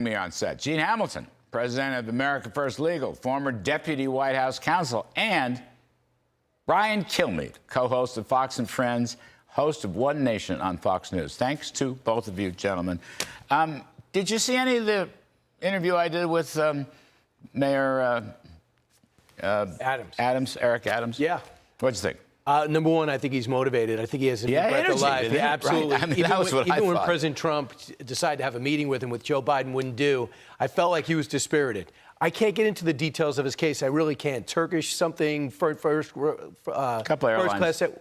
Me on set. Gene Hamilton, president of America First Legal, former deputy White House counsel, and Brian Kilmeade, co-host of Fox and Friends, host of One Nation on Fox News. Thanks to both of you, gentlemen. Did you see any of the interview I did with Mayor Eric Adams? Yeah. What'd you think? Number one, I think he's motivated. I think he has a new breath of life. Yeah, absolutely. Right. I mean, even when President Trump decided to have a meeting with him, with Joe Biden wouldn't do, I felt like he was dispirited. I can't get into the details of his case. I really can't. Turkish something, first class,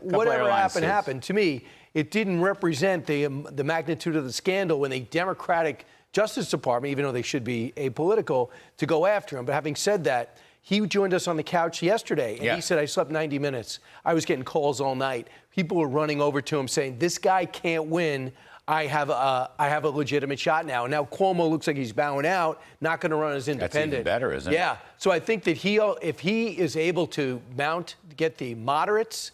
whatever happened. To me, it didn't represent the magnitude of the scandal when the Democratic Justice Department, even though they should be apolitical, to go after him. But having said that, he joined us on the couch yesterday, and he said, I slept 90 minutes. I was getting calls all night. People were running over to him saying, this guy can't win. I have a legitimate shot now. And now Cuomo looks like he's bowing out, not going to run as independent. That's even better, isn't it? Yeah. So I think that if he is able to get the moderates.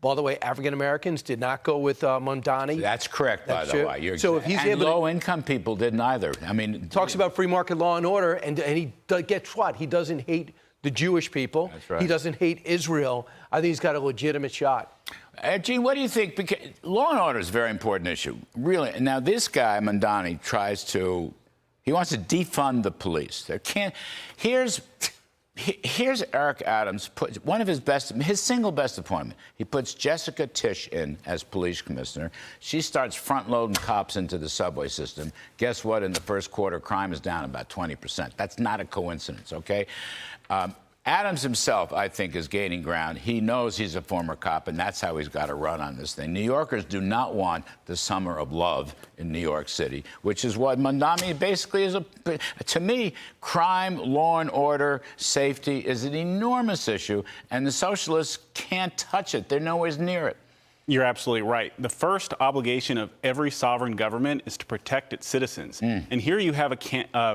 By the way, African Americans did not go with Mondani. That's correct, by the way. So if he's able low-income people didn't either. I mean, talks about free market law and order, and he gets what? He doesn't hate the Jewish people. That's right. He doesn't hate Israel. I think he's got a legitimate shot. Gene, what do you think? Because law and order is a very important issue, really. Now, this guy, Mondani, he wants to defund the police. Here's Eric Adams, one of his single best appointment. He puts Jessica Tisch in as police commissioner. She starts front-loading cops into the subway system. Guess what? In the first quarter, crime is down about 20%. That's not a coincidence, okay? Adams himself, I think, is gaining ground. He knows he's a former cop, and that's how he's got to run on this thing. New Yorkers do not want the summer of love in New York City, which is what Mondani basically is. To me, crime, law and order, safety is an enormous issue, and the socialists can't touch it. They're nowhere near it. You're absolutely right. The first obligation of every sovereign government is to protect its citizens. And here you have a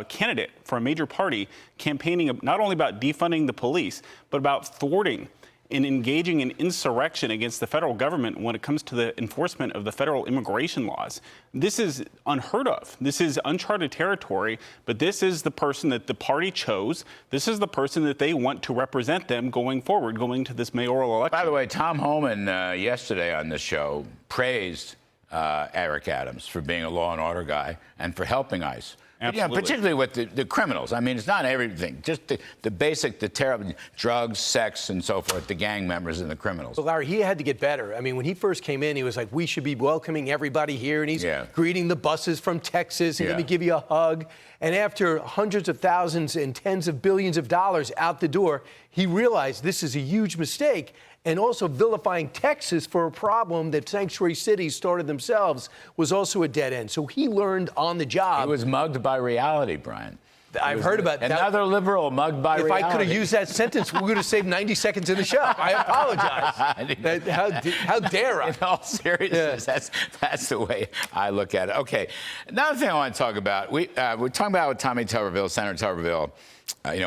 candidate for a major party campaigning not only about defunding the police, but about thwarting and engaging in insurrection against the federal government when it comes to the enforcement of the federal immigration laws. This is unheard of. This is uncharted territory, but this is the person that the party chose. This is the person that they want to represent them going forward, going to this mayoral election. By the way, Tom Homan yesterday on the show praised Eric Adams for being a law and order guy and for helping ICE. Absolutely. Yeah, particularly with the criminals. I mean, it's not everything. Just the basic, the terrible drugs, sex, and so forth, the gang members and the criminals. Well, Larry, he had to get better. I mean, when he first came in, he was like, we should be welcoming everybody here. And he's greeting the buses from Texas and let me give you a hug. And after hundreds of thousands and tens of billions of dollars out the door, he realized this is a huge mistake. And also vilifying Texas for a problem that sanctuary cities started themselves was also a dead end. So he learned on the job. He was mugged by reality, Brian. I've heard about that. Another liberal mugged by reality. If I could have used that sentence, we would have saved 90 seconds in the show. I apologize. How dare I? In all seriousness, that's the way I look at it. Okay, another thing I want to talk about. We're talking about with Tommy Tuberville, Senator Tuberville.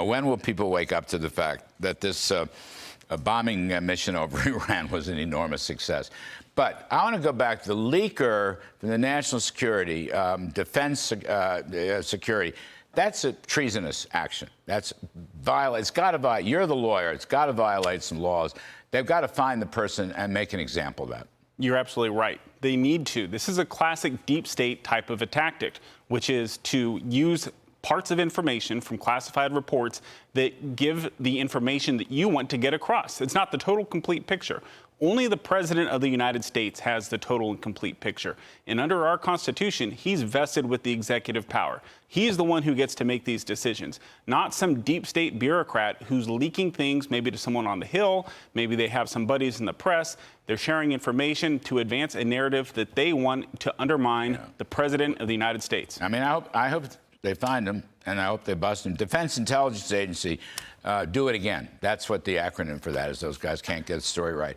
When will people wake up to the fact that this bombing mission over Iran was an enormous success? But I want to go back to the leaker from the national security, defense security. That's a treasonous action. It's got to violate. You're the lawyer. It's got to violate some laws. They've got to find the person and make an example of that. You're absolutely right. They need to. This is a classic deep state type of a tactic, which is to use parts of information from classified reports that give the information that you want to get across. It's not the total complete picture. Only the President of the United States has the total and complete picture. And under our Constitution, he's vested with the executive power. He's the one who gets to make these decisions, not some deep state bureaucrat who's leaking things maybe to someone on the Hill. Maybe they have some buddies in the press. They're sharing information to advance a narrative that they want to undermine the President of the United States. I mean, I hope they find him, and I hope they bust him. Defense Intelligence Agency, do it again. That's what the acronym for that is. Those guys can't get the story right.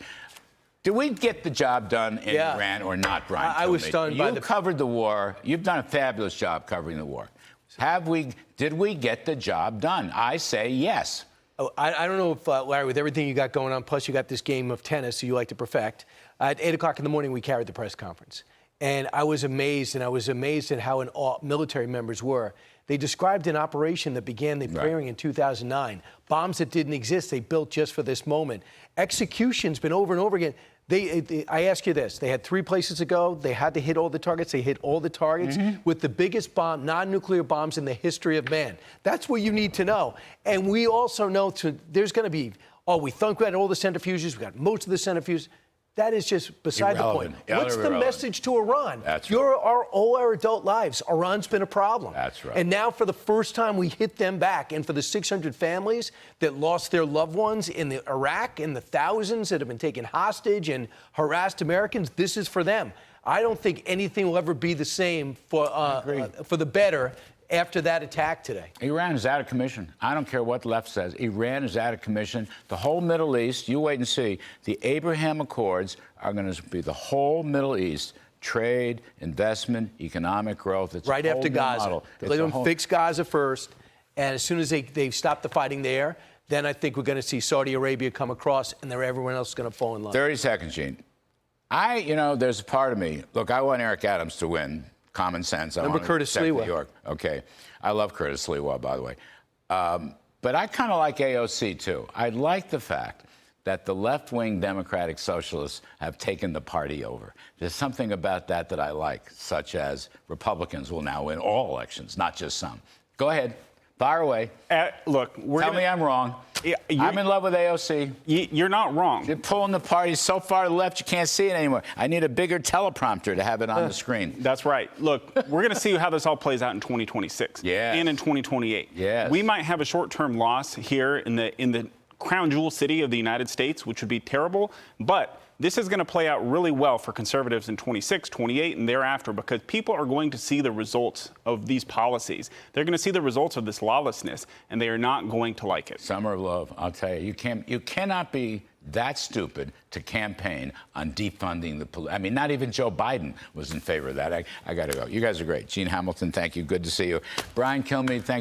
Did we get the job done in Iran or not, Brian? I was stunned by You covered the war. You've done a fabulous job covering the war. Did we get the job done? I say yes. Oh, I don't know if, Larry, with everything you got going on, plus you got this game of tennis that you like to perfect, at 8 o'clock in the morning we carried the press conference. And I was amazed, at how military members were. They described an operation that began the clearing in 2009. Bombs that didn't exist, they built just for this moment. Execution's been over and over again. I ask you this, they had 3 places to go. They had to hit all the targets. They hit all the targets with the biggest bomb, non-nuclear bombs in the history of man. That's what you need to know. And we also know there's going to be, we thought we had all the centrifuges. We got most of the centrifuges. That is just beside the point. What's the message to Iran? That's right. All our adult lives, Iran's been a problem. That's right. And now for the first time, we hit them back. And for the 600 families that lost their loved ones in Iraq and the thousands that have been taken hostage and harassed Americans, this is for them. I don't think anything will ever be the same for the better after that attack today. Iran is out of commission. I don't care what the left says. Iran is out of commission. The whole Middle East, you wait and see. The Abraham Accords are going to be the whole Middle East. Trade, investment, economic growth. It's right after Gaza. They don't fix Gaza first. And as soon as they stop the fighting there, then I think we're going to see Saudi Arabia come across and then everyone else is going to fall in line. 30 seconds, Gene. There's a part of me. Look, I want Eric Adams to win. Common sense. Remember Curtis Sliwa? New York. Okay. I love Curtis Sliwa, by the way. But I kind of like AOC, too. I like the fact that the left-wing Democratic Socialists have taken the party over. There's something about that I like, such as Republicans will now win all elections, not just some. Go ahead. Fire away. Look, Tell me I'm wrong. I'm in love with AOC. You're not wrong. You're pulling the party so far to the left you can't see it anymore. I need a bigger teleprompter to have it on the screen. That's right. Look, we're going to see how this all plays out in 2026 and in 2028. Yes. We might have a short-term loss here in the crown jewel city of the United States, which would be terrible, but this is going to play out really well for conservatives in 26, 28, and thereafter because people are going to see the results of these policies. They're going to see the results of this lawlessness, and they are not going to like it. Summer of love, I'll tell you. You cannot be that stupid to campaign on defunding the police. I mean, not even Joe Biden was in favor of that. I got to go. You guys are great. Gene Hamilton, thank you. Good to see you. Brian Kilmeade, thank you.